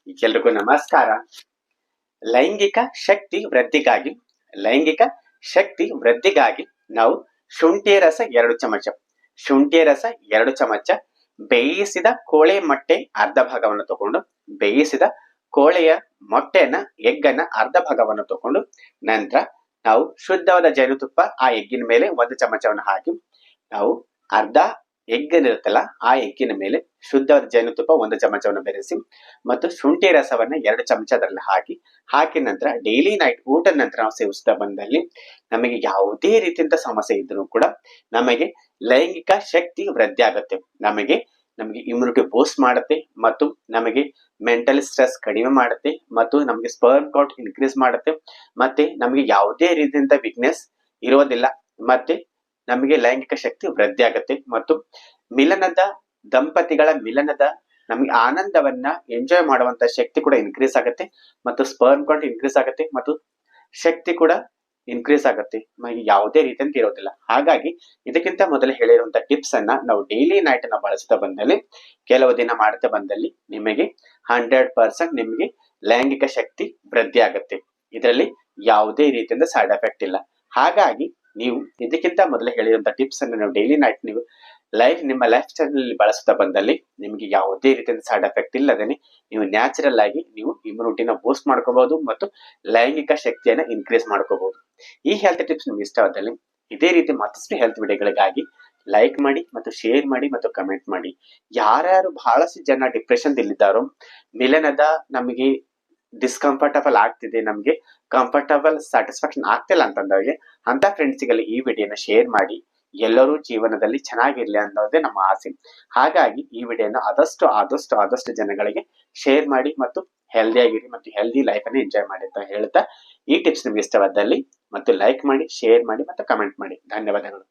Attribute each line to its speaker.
Speaker 1: ಎಲ್ರಿಗೂ ನಮಸ್ಕಾರ. ಲೈಂಗಿಕ ಶಕ್ತಿ ವೃದ್ಧಿಗಾಗಿ ಲೈಂಗಿಕ ಶಕ್ತಿ ವೃದ್ಧಿಗಾಗಿ ನಾವು ಶುಂಠಿ ರಸ 2 ಚಮಚ, ಶುಂಠಿ ರಸ 2 ಚಮಚ, ಬೇಯಿಸಿದ ಕೋಳಿ ಮೊಟ್ಟೆ ಅರ್ಧ ಭಾಗವನ್ನು ತಗೊಂಡು, ಬೇಯಿಸಿದ ಕೋಳೆಯ ಮೊಟ್ಟೆನ ಎಗ್ಗನ್ನ ಅರ್ಧ ಭಾಗವನ್ನು ತಗೊಂಡು, ನಂತರ ನಾವು ಶುದ್ಧವಾದ ಜೇನುತುಪ್ಪ ಆ ಎಗ್ಗಿನ ಮೇಲೆ 1 ಚಮಚವನ್ನು ಹಾಕಿ, ನಾವು ಅರ್ಧ ಎಗ್ಗನಿರುತ್ತಲ್ಲ ಆ ಎಗ್ಗಿನ ಮೇಲೆ ಶುದ್ಧವಾದ ಜೇನುತುಪ್ಪ 1 ಚಮಚವನ್ನು ಬೆರೆಸಿ ಮತ್ತು ಶುಂಠಿ ರಸವನ್ನ 2 ಚಮಚ ಅದರಲ್ಲಿ ಹಾಕಿ ನಂತರ ಡೈಲಿ ನೈಟ್ ಊಟದ ನಂತರ ನಾವು ಸೇವಿಸ್ತಾ ಬಂದಲ್ಲಿ ನಮಗೆ ಯಾವುದೇ ರೀತಿಯಂತ ಸಮಸ್ಯೆ ಇದ್ರೂ ಕೂಡ ನಮಗೆ ಲೈಂಗಿಕ ಶಕ್ತಿ ವೃದ್ಧಿ ಆಗುತ್ತೆ. ನಮಗೆ ಇಮ್ಯುನಿಟಿ ಬೂಸ್ಟ್ ಮಾಡುತ್ತೆ ಮತ್ತು ನಮಗೆ ಮೆಂಟಲ್ ಸ್ಟ್ರೆಸ್ ಕಡಿಮೆ ಮಾಡುತ್ತೆ ಮತ್ತು ನಮಗೆ ಸ್ಪರ್ಮ್ ಕೌಂಟ್ ಇನ್ಕ್ರೀಸ್ ಮಾಡುತ್ತೆ. ಮತ್ತೆ ನಮಗೆ ಯಾವುದೇ ರೀತಿಯಂತ ವೀಕ್ನೆಸ್ ಇರೋದಿಲ್ಲ. ಮತ್ತೆ ನಮಗೆ ಲೈಂಗಿಕ ಶಕ್ತಿ ವೃದ್ಧಿ ಆಗುತ್ತೆ ಮತ್ತು ದಂಪತಿಗಳ ಮಿಲನದ ನಮಗೆ ಆನಂದವನ್ನ ಎಂಜಾಯ್ ಮಾಡುವಂತ ಶಕ್ತಿ ಕೂಡ ಇನ್ಕ್ರೀಸ್ ಆಗುತ್ತೆ ಮತ್ತು ಸ್ಪರ್ಮ್ ಕೌಂಟ್ ಇನ್ಕ್ರೀಸ್ ಆಗುತ್ತೆ ಮತ್ತು ಶಕ್ತಿ ಕೂಡ ಇನ್ಕ್ರೀಸ್ ಆಗುತ್ತೆ. ಯಾವುದೇ ರೀತಿಯಂತ ಇರೋದಿಲ್ಲ. ಹಾಗಾಗಿ ಇದಕ್ಕಿಂತ ಮೊದಲು ಹೇಳಿರುವಂತ ಟಿಪ್ಸ್ ಅನ್ನ ನಾವು ಡೈಲಿ ನೈಟ್ ನಾವು ಬಳಸ್ತಾ ಬಂದಲ್ಲಿ, ಕೆಲವು ದಿನ ಮಾಡ್ತಾ ಬಂದಲ್ಲಿ ನಿಮಗೆ 100% ನಿಮಗೆ ಲೈಂಗಿಕ ಶಕ್ತಿ ವೃದ್ಧಿ ಆಗುತ್ತೆ. ಇದರಲ್ಲಿ ಯಾವುದೇ ರೀತಿಯಿಂದ ಸೈಡ್ ಎಫೆಕ್ಟ್ ಇಲ್ಲ. ಹಾಗಾಗಿ ನೀವು ಇದಕ್ಕಿಂತ ಮೊದಲು ಹೇಳಿರುವಂತ ಟಿಪ್ಸ್ ಅನ್ನು ನೀವು ಡೈಲಿ ನೈಟ್ ನೀವು ನಿಮ್ಮ ಲೈಫ್ ಸ್ಟೈಲ್ ನಲ್ಲಿ ಬಳಸ್ತಾ ಬಂದಲ್ಲಿ ನಿಮಗೆ ಯಾವುದೇ ರೀತಿಯ ಸೈಡ್ ಎಫೆಕ್ಟ್ ಇಲ್ಲದೇನೆ ನೀವು ನ್ಯಾಚುರಲ್ ಆಗಿ ನೀವು ಇಮ್ಯುನಿಟಿನ ಬೂಸ್ಟ್ ಮಾಡ್ಕೋಬಹುದು ಮತ್ತು ಲೈಂಗಿಕ ಶಕ್ತಿಯನ್ನ ಇನ್ಕ್ರೀಸ್ ಮಾಡ್ಕೋಬಹುದು. ಈ ಹೆಲ್ತ್ ಟಿಪ್ಸ್ ನಿಮ್ಗೆ ಇಷ್ಟವಾದಲ್ಲಿ ಇದೇ ರೀತಿ ಮತ್ತಷ್ಟು ಹೆಲ್ತ್ ವಿಡಿಯೋಗಳಿಗಾಗಿ ಲೈಕ್ ಮಾಡಿ ಮತ್ತು ಶೇರ್ ಮಾಡಿ ಮತ್ತು ಕಮೆಂಟ್ ಮಾಡಿ. ಯಾರ್ಯಾರು ಬಹಳಷ್ಟು ಜನ ಡಿಪ್ರೆಷನ್ ಇಲ್ಲಿದ್ದಾರೋ, ಮಿಲನದ ನಮಗೆ ಡಿಸ್ಕಂಫರ್ಟಬಲ್ ಆಗ್ತಿದೆ, ನಮಗೆ ಕಂಫರ್ಟಬಲ್ ಸ್ಯಾಟಿಸ್ಫ್ಯಾಕ್ಷನ್ ಆಗ್ತಿಲ್ಲ ಅಂತಂದವರಿಗೆ ಅಂತ ಫ್ರೆಂಡ್ಸಿಗೆಲ್ಲ ಈ ವಿಡಿಯೋನ ಶೇರ್ ಮಾಡಿ. ಎಲ್ಲರೂ ಜೀವನದಲ್ಲಿ ಚೆನ್ನಾಗಿರ್ಲಿ ಅನ್ನೋದೇ ನಮ್ಮ ಆಸೆ. ಹಾಗಾಗಿ ಈ ವಿಡಿಯೋನ ಆದಷ್ಟು ಜನಗಳಿಗೆ ಶೇರ್ ಮಾಡಿ ಮತ್ತು ಹೆಲ್ದಿ ಆಗಿರಿ ಮತ್ತು ಹೆಲ್ದಿ ಲೈಫ್ ಅನ್ನು ಎಂಜಾಯ್ ಮಾಡಿ ಅಂತ ಹೇಳ್ತಾ, ಈ ಟಿಪ್ಸ್ ನಿಮ್ಗೆ ಇಷ್ಟವಾದಲ್ಲಿ ಮತ್ತು ಲೈಕ್ ಮಾಡಿ, ಶೇರ್ ಮಾಡಿ ಮತ್ತು ಕಮೆಂಟ್ ಮಾಡಿ. ಧನ್ಯವಾದಗಳು.